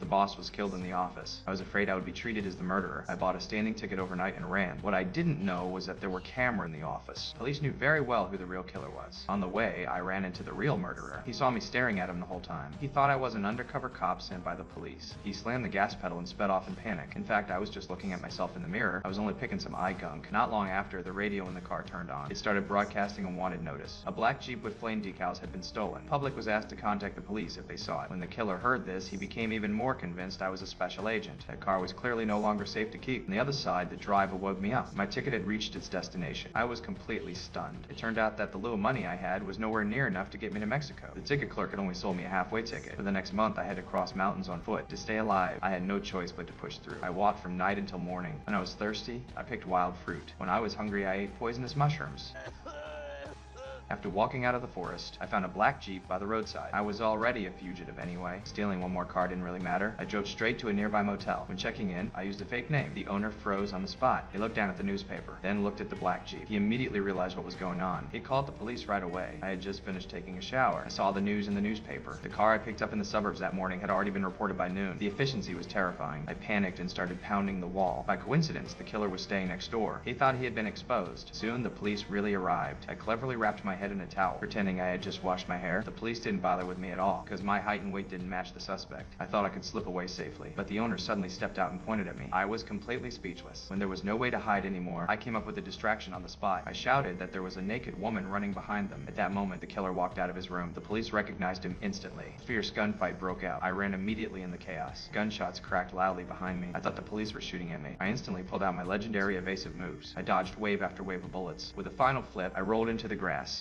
boss was killed in the office. I was afraid I would be treated as the murderer. I bought a standing ticket overnight and ran. What I didn't know was that there were cameras in the office. Police knew very well who the real killer was. On the way, I ran into the real murderer. He saw me staring at him the whole time. He thought I was an undercover cop sent by the police. He slammed the gas pedal and sped off in panic. In fact, I was just looking at myself in the mirror. I was only picking some eye gunk. Not long after, the radio in the car turned on. It started broadcasting a wanted notice. A black Jeep with flame decals had been stolen. The public was asked to contact the police if they saw it. When the killer heard this, he became even more convinced I was a special agent. That car was clearly no longer safe to keep. On the other side, the driver woke me up. My ticket had reached its destination. I was completely stunned. It turned out that the little money I had was nowhere near enough to get me to Mexico. The ticket clerk had only sold me a halfway ticket. For the next month, I had to cross mountains on foot. To stay alive, I had no choice but to push through. I walked from night until morning. When I was thirsty, I picked wild fruit. When I was hungry, I ate poisonous mushrooms. After walking out of the forest, I found a black Jeep by the roadside. I was already a fugitive anyway. Stealing one more car didn't really matter. I drove straight to a nearby motel. When checking in, I used a fake name. The owner froze on the spot. He looked down at the newspaper, then looked at the black Jeep. He immediately realized what was going on. He called the police right away. I had just finished taking a shower. I saw the news in the newspaper. The car I picked up in the suburbs that morning had already been reported by noon. The efficiency was terrifying. I panicked and started pounding the wall. By coincidence, the killer was staying next door. He thought he had been exposed. Soon, the police really arrived. I cleverly wrapped my head in a towel, pretending I had just washed my hair. The police didn't bother with me at all, because my height and weight didn't match the suspect. I thought I could slip away safely, but the owner suddenly stepped out and pointed at me. I was completely speechless. When there was no way to hide anymore, I came up with a distraction on the spot. I shouted that there was a naked woman running behind them. At that moment, the killer walked out of his room. The police recognized him instantly. A fierce gunfight broke out. I ran immediately in the chaos. Gunshots cracked loudly behind me. I thought the police were shooting at me. I instantly pulled out my legendary evasive moves. I dodged wave after wave of bullets. With a final flip, I rolled into the grass.